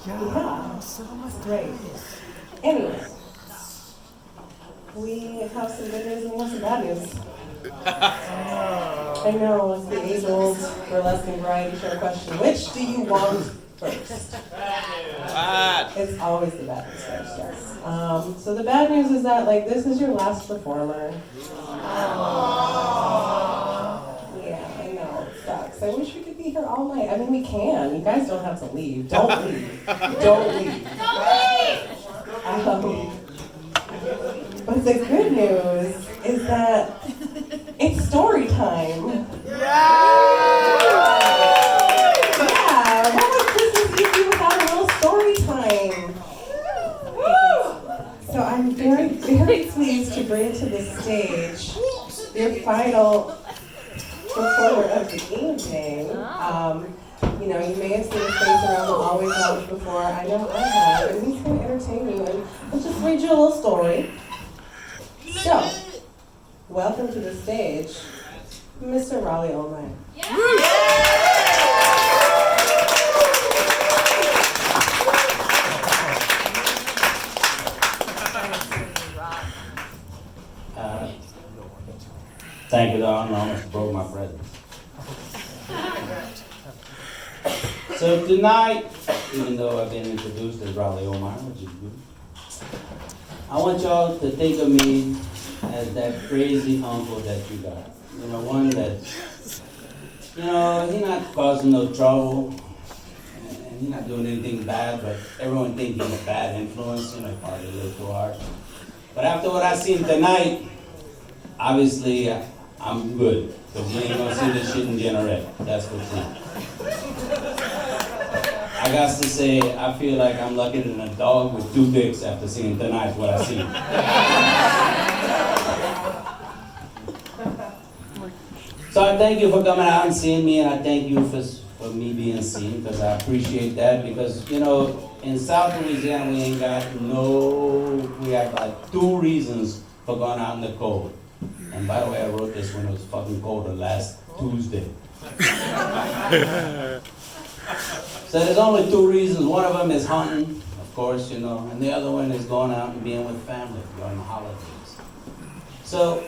Yeah, great. Anyway, we have some good news and we have some bad news. I know it's the age-old burlesque and variety show question. Which do you want first? Bad. It's always the bad news first, yes. So the bad news is that this is your last performer. Yeah, I know, it sucks. I wish we could be here all night. I mean, we can. You guys don't have to leave. Don't leave. Don't leave. But the good news is that it's story time. Yeah, what would Christmas Eve be without a little story time? So I'm very, very pleased to bring to the stage your final performer of the evening. You may have seen his face around the Always Lounge before. I know I have, and he's going to entertain you, and I'll just read you a little story. So, welcome to the stage, Mr. Raleigh. Thank you, Don. I almost broke my presence. So tonight, even though I've been introduced as Raleigh Omar, which is good, I want y'all to think of me as that crazy uncle that you got. One that, he's not causing no trouble, and he's not doing anything bad, but everyone thinks he's a bad influence, probably a little too hard. But after what I seen tonight, obviously, I'm good, because you ain't gonna see this shit in Generate. That's for sure. I got to say, I feel like I'm luckier than a dog with two dicks after seeing tonight what I see. So I thank you for coming out and seeing me, and I thank you for me being seen, because I appreciate that, because, in South Louisiana, we have like 2 reasons for going out in the cold. And by the way, I wrote this when it was fucking colder last Tuesday. So there's only 2 reasons. One of them is hunting, of course, and the other one is going out and being with family during the holidays. So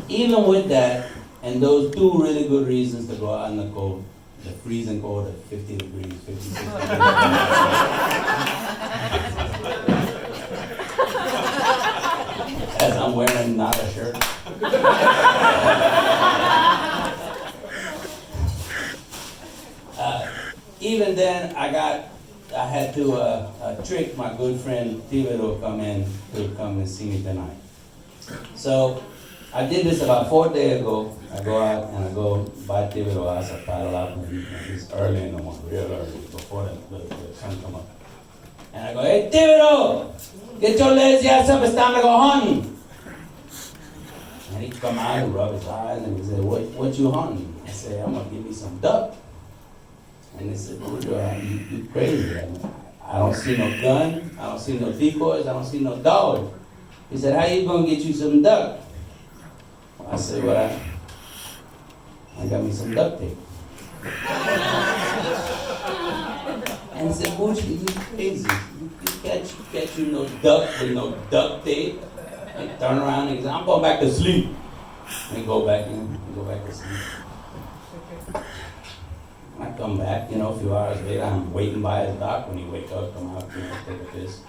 even with that, and those 2 really good reasons to go out in the cold, the freezing cold at 50 degrees, 56 degrees. As I'm wearing not a shirt. Even then, I had to trick my good friend Boudreaux to come and see me tonight. So I did this about 4 days ago. I go out and I go by Boudreaux house. I paddle out, and it's early in the morning, real early, before the sun come up. And I go, "Hey, Boudreaux, get your lazy ass up, it's time to go hunting." And he come out and rub his eyes and he said, what you hunting? I said, "I'm gonna give me some duck." And he said, "Boudreaux, you crazy. I don't see no gun, I don't see no decoys, I don't see no dog." He said, "How you gonna get you some duck?" I said, "Well, I got me some duct tape." And he said, "Boudreaux, you crazy. You catch you no duck with no duct tape." And turn around and he said, "I'm going back to sleep." And he go back to sleep. I come back, a few hours later, I'm waiting by his dock. When he wake up, come out, take a piss.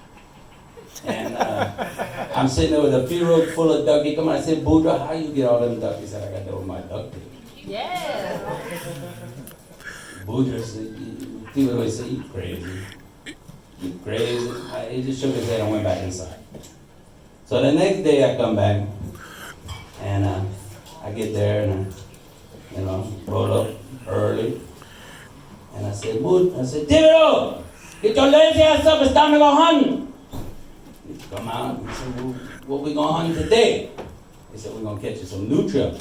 And I'm sitting there with a pirogue full of duck. He come out and said, "Boudreaux, how you get all them duck?" He said, "I got that with my duct tape." Yeah. Boudreaux said, people said, "You crazy. You crazy." He just shook his head and went back inside. So the next day I come back, and I get there and roll up early. And I said, "Boudreaux, get your lazy ass up, it's time to go hunting." He come out and said, "Well, what we gonna hunt today?" He said, "We're gonna catch you some nutria."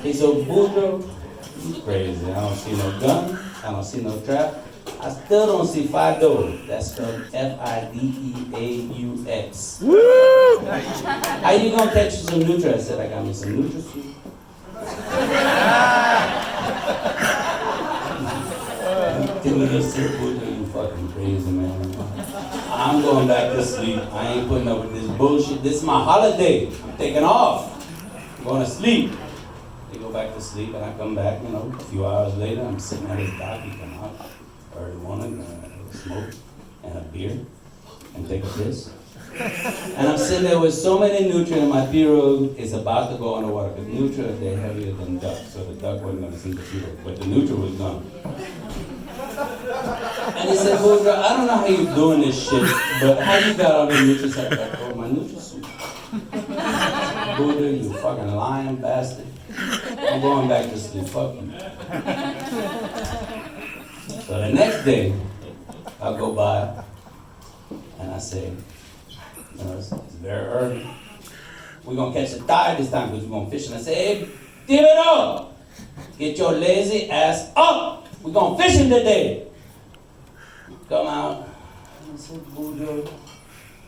He said, "Boudreaux, you crazy. I don't see no gun, I don't see no trap. I still don't see Fido." That's spelled Fideaux. "How you gonna catch you some nutria?" I said, "I got me some nutria soup." Timothy said, Boudreaux, you fucking crazy, man. I'm going back to sleep. I ain't putting up with this bullshit. This is my holiday. I'm taking off. I'm going to sleep. They go back to sleep, and I come back, a few hours later. I'm sitting at his dock. He come out early morning, smoke and a beer, and take a piss. And I'm sitting there with so many nutrients, my pirogue is about to go underwater. Because nutrients, they're heavier than duck, so the duck wasn't going to sink the pirogue, but the nutrient was gone. And he said, Boudreaux, I don't know how you're doing this shit, but how you got all the nutrients? I got all my nutrients. Boudreaux, you fucking lying bastard. I'm going back to sleep, fuck you. So the next day, I'll go by, and I say, it's very early. We're going to catch a tide this time because we're going to fish. And I say, hey, Boudreaux, get your lazy ass up. We're going fishing today. Come out. And I said, Boudreaux,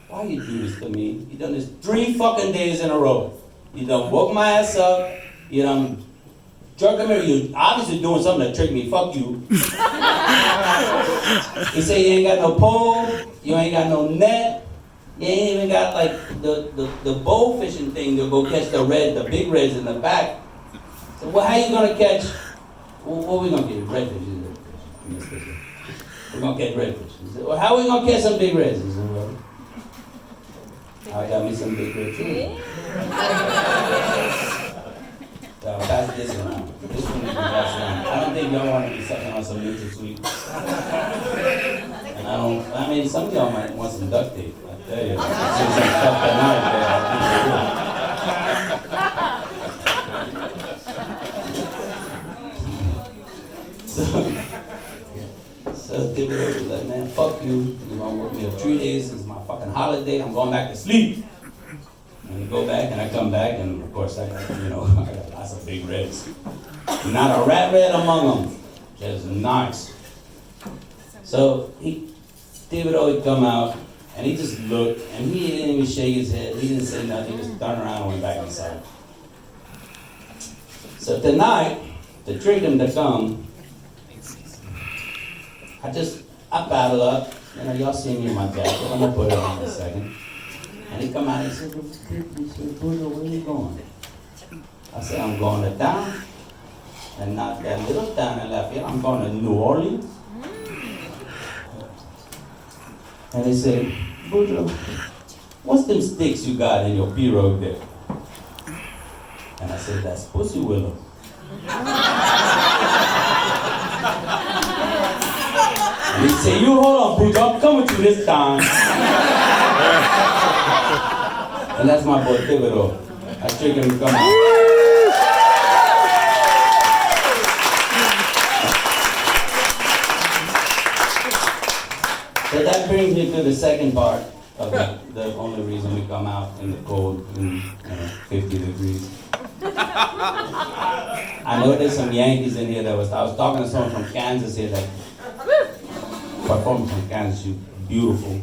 why you do this to me? You done this 3 fucking days in a row. You done woke my ass up. You done jerking me. You obviously doing something to trick me. Fuck you. He said you ain't got no pole. You ain't got no net. You ain't even got like the bow fishing thing to go catch the big reds in the back. So well, how you gonna catch? What we gonna get? Redfish. We're gonna catch redfish. He said, well, how we gonna catch some big reds? He said, well, I got me some big reds too. So I'll pass this around. This one is the best one. I don't think y'all want to be sucking on some NutraSweet. And I mean, some of y'all might want some duct tape. I tell you, some stuff that night. So Boudreaux was like, man, fuck you. You're gonna work me for 3 days. It's my fucking holiday. I'm going back to sleep. And I go back, and I come back, and of course I got lots of big reds. Not a rat red among them. Just nice. So Boudreaux would come out, and he just looked, and he didn't even shake his head. He didn't say nothing. He just turned around and went back inside. So tonight, to trick him to come, I paddle up. Y'all see me in my jacket. I'm gonna put it on in a second. And he come out and he said, Boudreaux, where you going? I said, I'm going to town. And not that little town in Lafayette. I'm going to New Orleans. And he said, Boudreaux, what's them sticks you got in your pirogue there? And I said, that's pussy willow. And he said, you hold on, Boudreaux, I'm coming to this time. And that's my boy Boudreaux. I tricked him to come out. So that brings me to the second part of the only reason we come out in the cold in 50 degrees. I know there's some Yankees in here I was talking to someone from Kansas here that performed from Kansas. She's beautiful.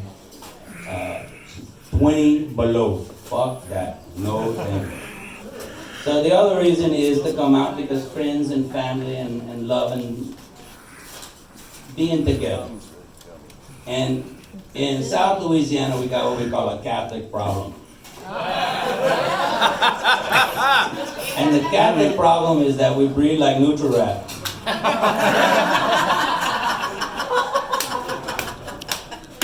20 below. Fuck that. No thank you. So the other reason is to come out because friends and family and love and being together. And in South Louisiana, we got what we call a Catholic problem. And the Catholic problem is that we breed like Nutri-Rat.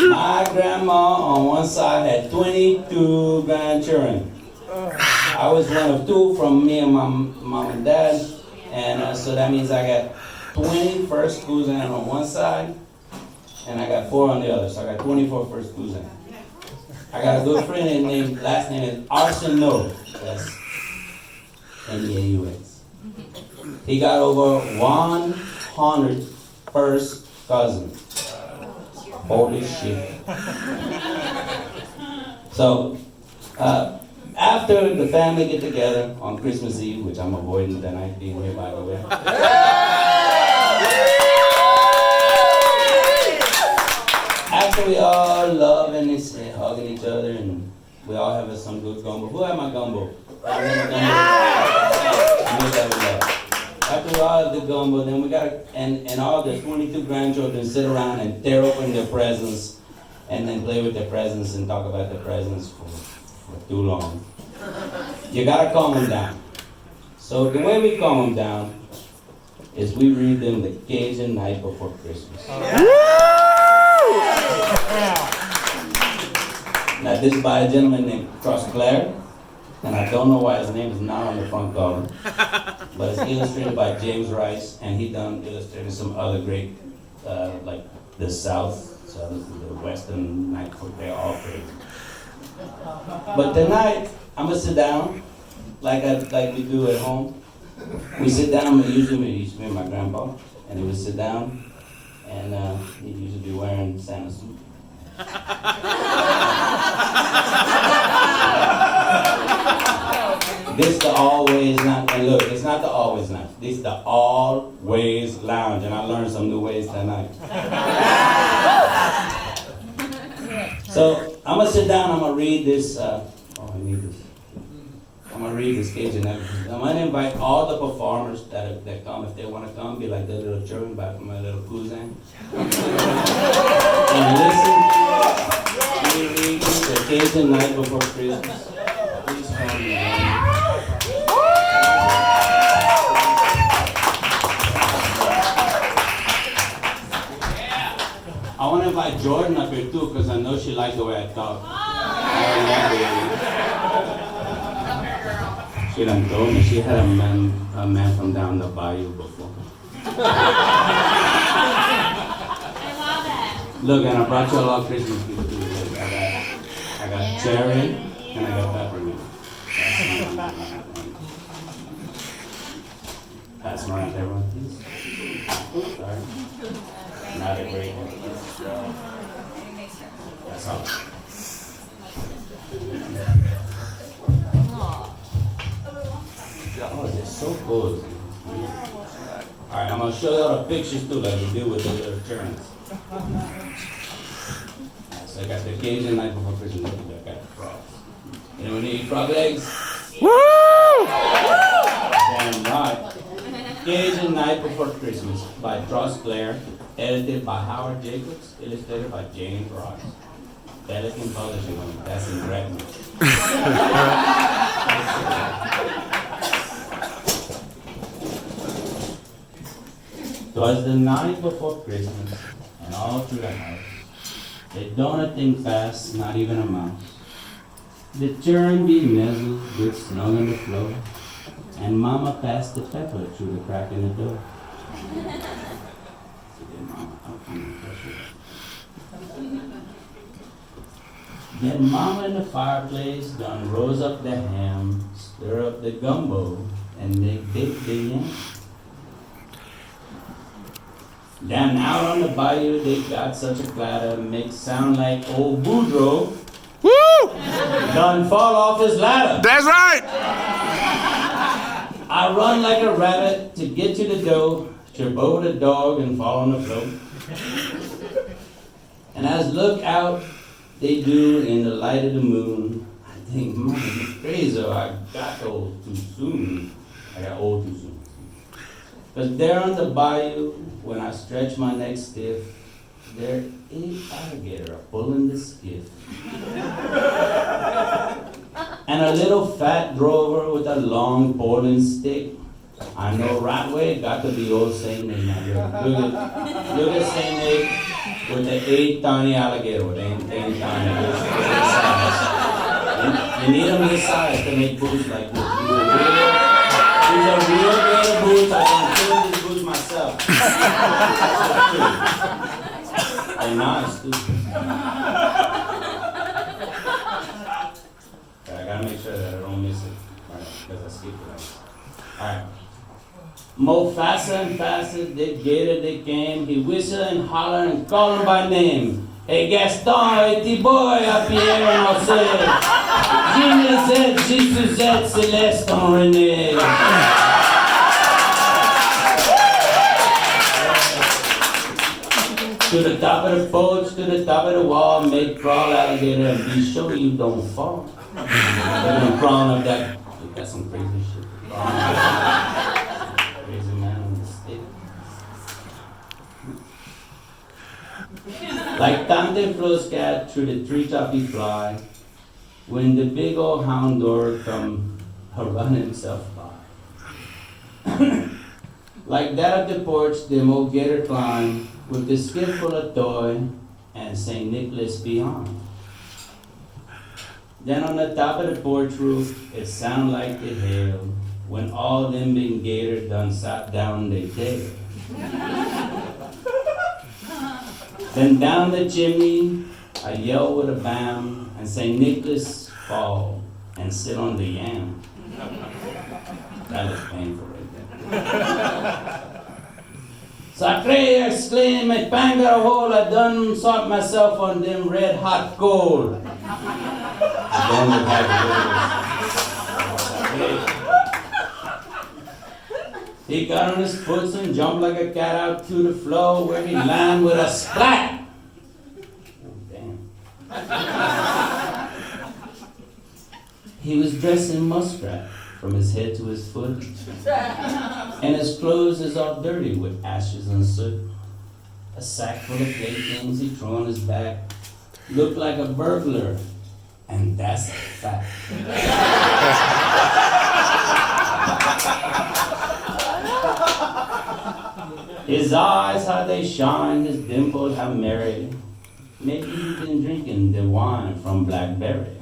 My grandma on one side had 22 grandchildren. I was one of 2 from me and my mom and dad. And so that means I got 20 first cousins on one side, and I got 4 on the other. So I got 24 first cousins. I got a good friend named, last name is Arsenault. That's N-E-A-U-X. He got over 100 first cousins. Holy shit. So, after the family get together on Christmas Eve, which I'm avoiding tonight being here, by the way. After we all love and hugging each other, and we all have some good gumbo. Who had my gumbo? After we all the gumbo. Then we got and all the 22 grandchildren sit around and tear open their presents, and then play with their presents and talk about their presents for too long. You gotta calm them down. So the way we calm them down is we read them the Cajun Night Before Christmas. Now this is by a gentleman named Claire, and I don't know why his name is not on the front cover, but it's illustrated by James Rice, and he done illustrated some other great, like the South, so the Western Night Before, they're all great. But tonight, I'm gonna sit down, like we do at home. We sit down, usually me and my grandpa, and he would sit down, and he'd usually be wearing Santa suit. This the always not, and look, it's not the always not. This the always lounge, and I learned some new ways tonight. So I'm gonna sit down. I'm gonna read this. I need this. I'm gonna read this Cajun episode. I'm gonna invite all the performers that come, if they want to come, be like the little children back from my little cousin, and listen. We read the Cajun Night Before Christmas. Please come in. I want to invite Jordan up here too, because I know she likes the way I talk. She done told me she had a man from down the bayou before. I love it. Look, and I brought you a lot of Christmas gifts too. Look, I got cherry and I got peppermint. Pass them around to everyone, please. Oops, sorry. Not a great one. That's all. Oh, they're so cozy. Alright, I'm gonna show you all the pictures too, like we do with the little turns. So I got the Cajun Night Before Christmas. Look, I got frogs. Anyone need frog legs? Woo! Damn right. Cajun Night Before Christmas by Claire, edited by Howard Jacobs, illustrated by James Rice. Pelican Publishing, that's in Redmond. Twas the night before Christmas, and all through the house, they don't a thing fast, not even a mouse. The children be nuzzled, good snug on the floor, and Mama passed the pepper through the crack in the door. Then Mama in the fireplace done rose up the ham, stir up the gumbo, and they baked the yam. Then out on the bayou they got such a clatter, make sound like old Boudreaux. Woo! Done fall off his ladder. That's right. I run like a rabbit to get to the dough, trip over the dog and fall on the floor. And as look out they do in the light of the moon, I think, man, it's crazy, I got old too soon. Because there on the bayou, when I stretch my neck stiff, there is alligator pulling the skiff. And a little fat drover with a long poling stick. I know right way it got to be old Saint Nick. Look at Saint Nick with the 8 tiny alligator. They ain't tiny. You need them this size to make boots like this. These are real gator boots. I can fill these boots myself. They're nice too. I gotta make sure that I don't miss it. Right, because I skip it. Alright. Mo faster and faster, the gator they came. He whistle and holler and call him by name. Hey Gaston, petit boy, à Pierre and Marcel. Jean-Lisette, G-Suzette, Celeste, and René. To the top of the porch, to the top of the wall, make crawl alligator and be sure you don't fall. They're gonna crawl up that. That's some crazy shit. Crazy man. Like Tante Flo's cat through the treetop he fly, when the big old hound dog come run himself by. Like that of the porch, the old gator climb, with the skiff full of toy, and St. Nicholas beyond. Then on the top of the porch roof, it sound like the hail, when all them big gators done sat down they tail. Then down the chimney, I yell with a bam, and St. Nicholas fall and sit on the yam. That was painful right there. Sacre, exclaim, my panga hole, I done sought myself on them red hot coal. Then we had he got on his foot and jumped like a cat out to the floor where he landed with a splat. Oh, damn. He was dressed in muskrat from his head to his foot, and his clothes is all dirty with ashes and soot. A sack full of playthings he threw on his back, looked like a burglar, and that's a fact. His eyes, how they shine, his dimples, how merry. Maybe he's been drinking the wine from Blackberry.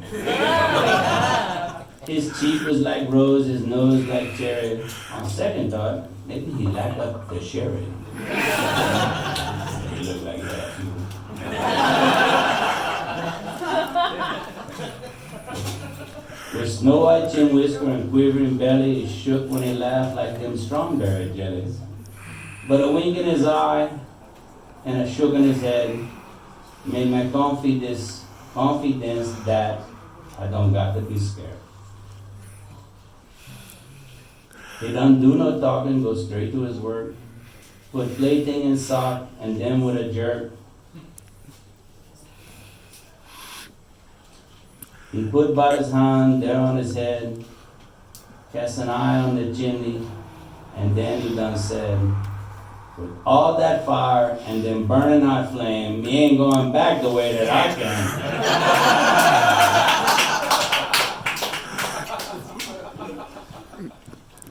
His cheek was like rose, his nose like cherry. On second thought, maybe he lacked up the sherry. He looked like that too. With snow-white chin whisker and quivering belly, he shook when he laughed like them strawberry jellies. But a wink in his eye and a shook in his head made my confidence that I don't got to be scared. He don't do no talking, go straight to his work, put plaything in sock, and then with a jerk, he put about his hand there on his head, cast an eye on the chimney, and then he done said, with all that fire and then burning hot flame, he ain't going back the way that I came.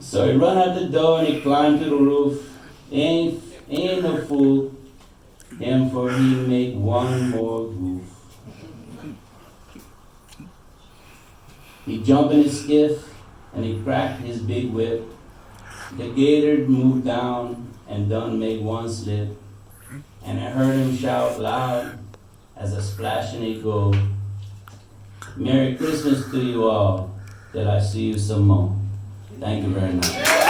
So he run out the door and he climbed to the roof. He ain't no fool, him for he make one more goof. He jump in his skiff and he cracked his big whip. The gator moved down and done make one slip, and I heard him shout loud as a splash and it go, Merry Christmas to you all, till I see you some more. Thank you very much.